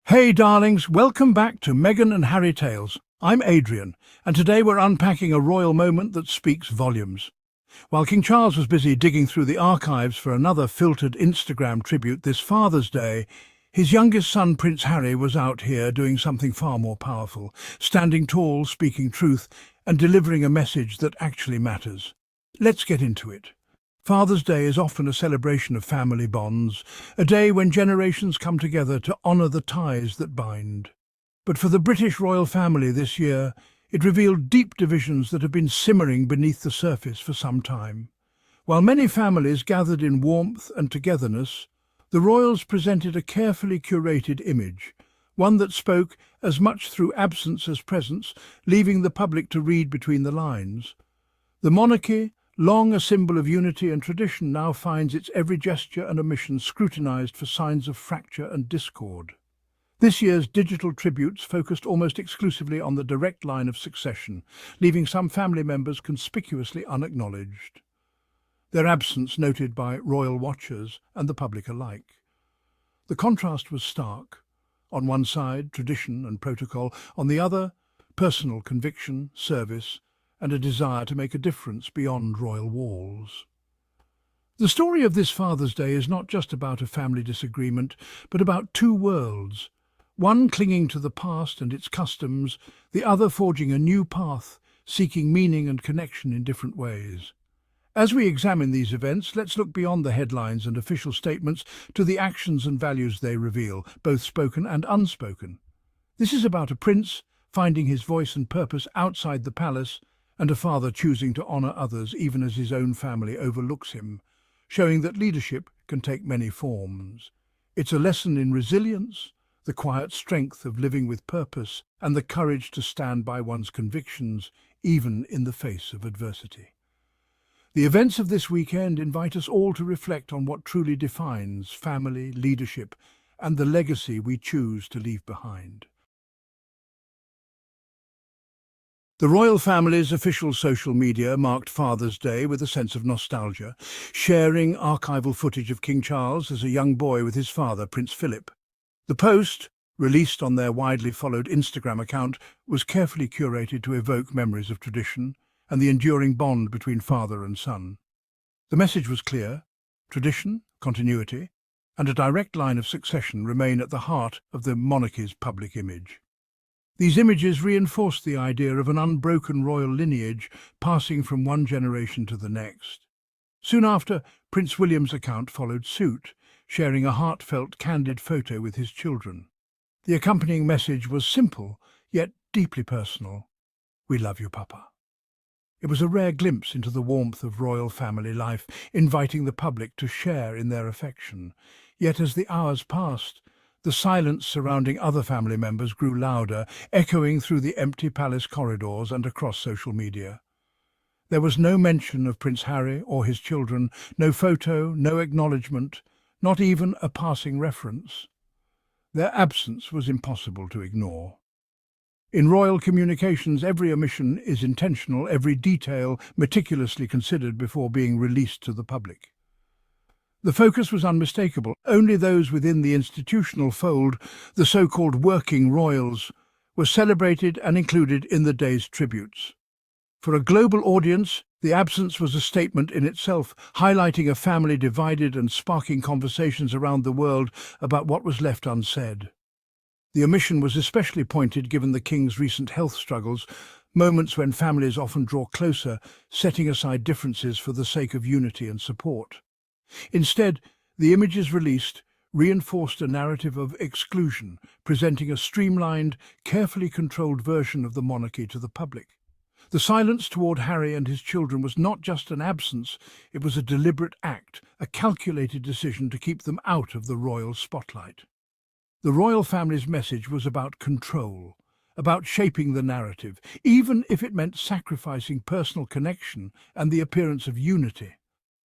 Hey darlings, welcome back to Meghan and Harry Tales. I'm Adrian, and today we're unpacking a royal moment that speaks volumes. While King Charles was busy digging through the archives for another filtered Instagram tribute this Father's Day, his youngest son Prince Harry was out here doing something far more powerful, standing tall, speaking truth, and delivering a message that actually matters. Let's get into it. Father's Day is often a celebration of family bonds, a day when generations come together to honour the ties that bind. But for the British royal family this year, it revealed deep divisions that have been simmering beneath the surface for some time. While many families gathered in warmth and togetherness, the royals presented a carefully curated image, one that spoke as much through absence as presence, leaving the public to read between the lines. The monarchy, long a symbol of unity and tradition, now finds its every gesture and omission scrutinised for signs of fracture and discord. This year's digital tributes focused almost exclusively on the direct line of succession, leaving some family members conspicuously unacknowledged, their absence noted by royal watchers and the public alike. The contrast was stark. On one side, tradition and protocol; on the other, personal conviction, service, and a desire to make a difference beyond royal walls. The story of this Father's Day is not just about a family disagreement, but about two worlds, one clinging to the past and its customs, the other forging a new path, seeking meaning and connection in different ways. As we examine these events, let's look beyond the headlines and official statements to the actions and values they reveal, both spoken and unspoken. This is about a prince finding his voice and purpose outside the palace, and a father choosing to honour others even as his own family overlooks him, showing that leadership can take many forms. It's a lesson in resilience, the quiet strength of living with purpose, and the courage to stand by one's convictions, even in the face of adversity. The events of this weekend invite us all to reflect on what truly defines family, leadership, and the legacy we choose to leave behind. The royal family's official social media marked Father's Day with a sense of nostalgia, sharing archival footage of King Charles as a young boy with his father, Prince Philip. The post, released on their widely followed Instagram account, was carefully curated to evoke memories of tradition and the enduring bond between father and son. The message was clear: tradition, continuity, and a direct line of succession remain at the heart of the monarchy's public image. These images reinforced the idea of an unbroken royal lineage passing from one generation to the next. Soon after, Prince William's account followed suit, sharing a heartfelt, candid photo with his children. The accompanying message was simple, yet deeply personal. "We love you, Papa." It was a rare glimpse into the warmth of royal family life, inviting the public to share in their affection. Yet as the hours passed, the silence surrounding other family members grew louder, echoing through the empty palace corridors and across social media. There was no mention of Prince Harry or his children, no photo, no acknowledgement, not even a passing reference. Their absence was impossible to ignore. In royal communications, every omission is intentional, every detail meticulously considered before being released to the public. The focus was unmistakable. Only those within the institutional fold, the so-called working royals, were celebrated and included in the day's tributes. For a global audience, the absence was a statement in itself, highlighting a family divided and sparking conversations around the world about what was left unsaid. The omission was especially pointed given the King's recent health struggles, moments when families often draw closer, setting aside differences for the sake of unity and support. Instead, the images released reinforced a narrative of exclusion, presenting a streamlined, carefully controlled version of the monarchy to the public. The silence toward Harry and his children was not just an absence, it was a deliberate act, a calculated decision to keep them out of the royal spotlight. The royal family's message was about control, about shaping the narrative, even if it meant sacrificing personal connection and the appearance of unity.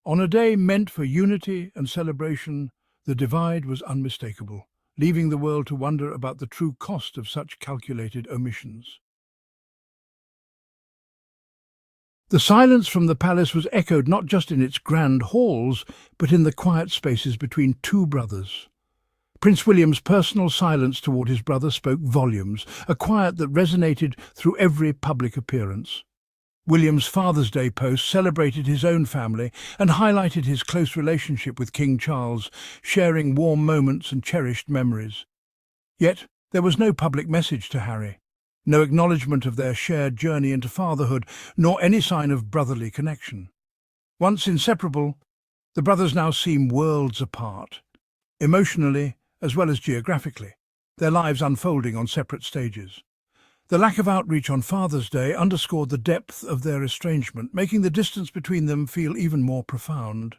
On a day meant for unity and celebration, the divide was unmistakable, leaving the world to wonder about the true cost of such calculated omissions. The silence from the palace was echoed not just in its grand halls, but in the quiet spaces between two brothers. Prince William's personal silence toward his brother spoke volumes, a quiet that resonated through every public appearance. William's Father's Day post celebrated his own family and highlighted his close relationship with King Charles, sharing warm moments and cherished memories. Yet, there was no public message to Harry, no acknowledgement of their shared journey into fatherhood, nor any sign of brotherly connection. Once inseparable, the brothers now seem worlds apart, emotionally as well as geographically, their lives unfolding on separate stages. The lack of outreach on Father's Day underscored the depth of their estrangement, making the distance between them feel even more profound.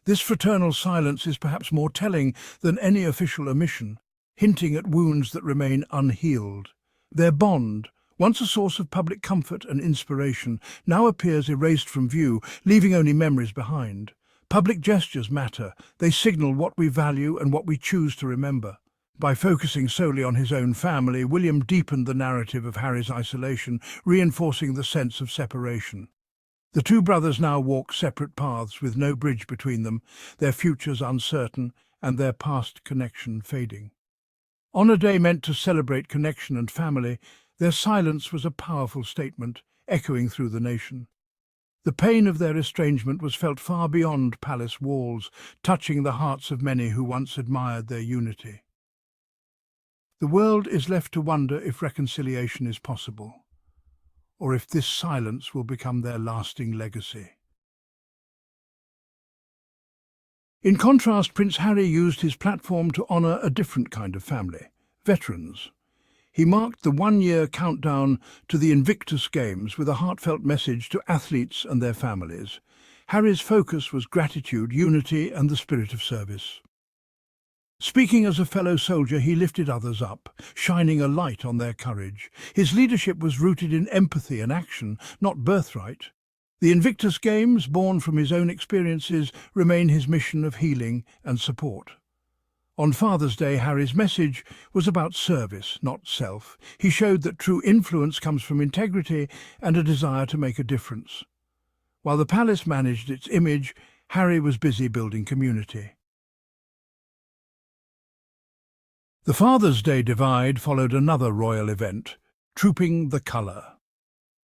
This fraternal silence is perhaps more telling than any official omission, hinting at wounds that remain unhealed. Their bond, once a source of public comfort and inspiration, now appears erased from view, leaving only memories behind. Public gestures matter. They signal what we value and what we choose to remember. By focusing solely on his own family, William deepened the narrative of Harry's isolation, reinforcing the sense of separation. The two brothers now walk separate paths with no bridge between them, their futures uncertain and their past connection fading. On a day meant to celebrate connection and family, their silence was a powerful statement, echoing through the nation. The pain of their estrangement was felt far beyond palace walls, touching the hearts of many who once admired their unity. The world is left to wonder if reconciliation is possible, or if this silence will become their lasting legacy. In contrast, Prince Harry used his platform to honour a different kind of family, veterans. He marked the one-year countdown to the Invictus Games with a heartfelt message to athletes and their families. Harry's focus was gratitude, unity and the spirit of service. Speaking as a fellow soldier, he lifted others up, shining a light on their courage. His leadership was rooted in empathy and action, not birthright. The Invictus Games, born from his own experiences, remain his mission of healing and support. On Father's Day, Harry's message was about service, not self. He showed that true influence comes from integrity and a desire to make a difference. While the palace managed its image, Harry was busy building community. The Father's Day divide followed another royal event, Trooping the Colour.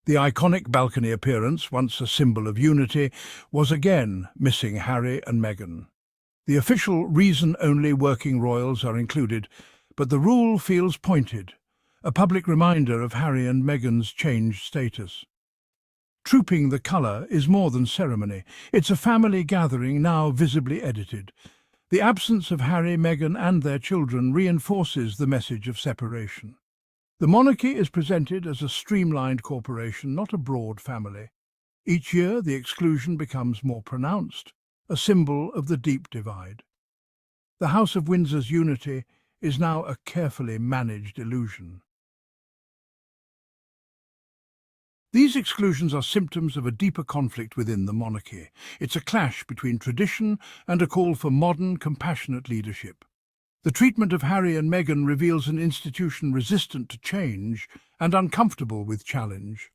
The iconic balcony appearance, once a symbol of unity, was again missing Harry and Meghan. The official reason-only working royals are included, but the rule feels pointed, a public reminder of Harry and Meghan's changed status. Trooping the Colour is more than ceremony. It's a family gathering now visibly edited. The absence of Harry, Meghan and their children reinforces the message of separation. The monarchy is presented as a streamlined corporation, not a broad family. Each year the exclusion becomes more pronounced, a symbol of the deep divide. The House of Windsor's unity is now a carefully managed illusion. These exclusions are symptoms of a deeper conflict within the monarchy. It's a clash between tradition and a call for modern, compassionate leadership. The treatment of Harry and Meghan reveals an institution resistant to change and uncomfortable with challenge.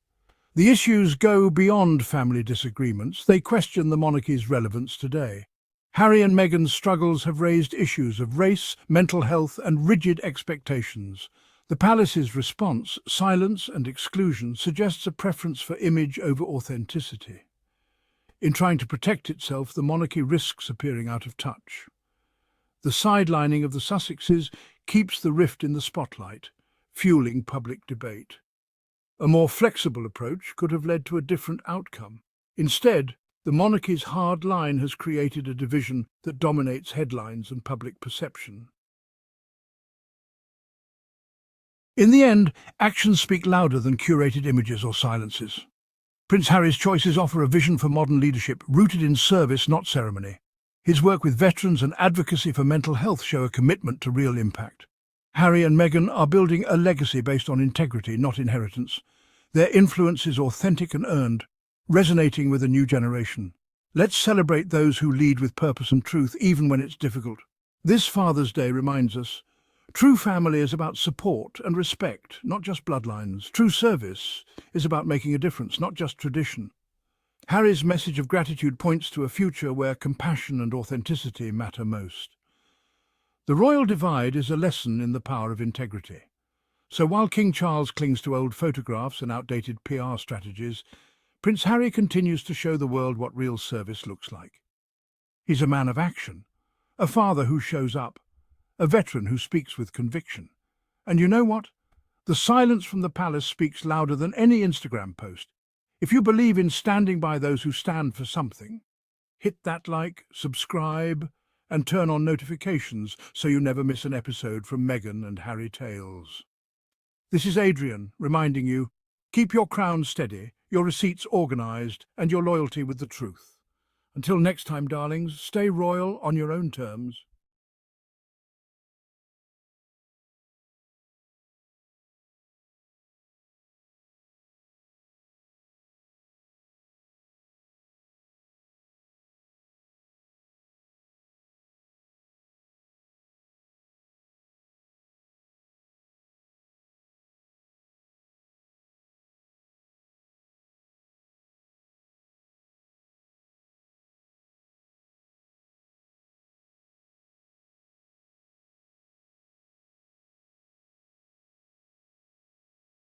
The issues go beyond family disagreements. They question the monarchy's relevance today. Harry and Meghan's struggles have raised issues of race, mental health and rigid expectations. The palace's response, silence and exclusion, suggests a preference for image over authenticity. In trying to protect itself, the monarchy risks appearing out of touch. The sidelining of the Sussexes keeps the rift in the spotlight, fueling public debate. A more flexible approach could have led to a different outcome. Instead, the monarchy's hard line has created a division that dominates headlines and public perception. In the end, actions speak louder than curated images or silences. Prince Harry's choices offer a vision for modern leadership rooted in service, not ceremony. His work with veterans and advocacy for mental health show a commitment to real impact. Harry and Meghan are building a legacy based on integrity, not inheritance. Their influence is authentic and earned, resonating with a new generation. Let's celebrate those who lead with purpose and truth, even when it's difficult. This Father's Day reminds us, true family is about support and respect, not just bloodlines. True service is about making a difference, not just tradition. Harry's message of gratitude points to a future where compassion and authenticity matter most. The royal divide is a lesson in the power of integrity. So while King Charles clings to old photographs and outdated PR strategies, Prince Harry continues to show the world what real service looks like. He's a man of action, a father who shows up, a veteran who speaks with conviction. And you know what? The silence from the palace speaks louder than any Instagram post. If you believe in standing by those who stand for something, hit that like, subscribe, and turn on notifications so you never miss an episode from Meghan and Harry Tales. This is Adrian reminding you, keep your crown steady, your receipts organised, and your loyalty with the truth. Until next time, darlings, stay royal on your own terms.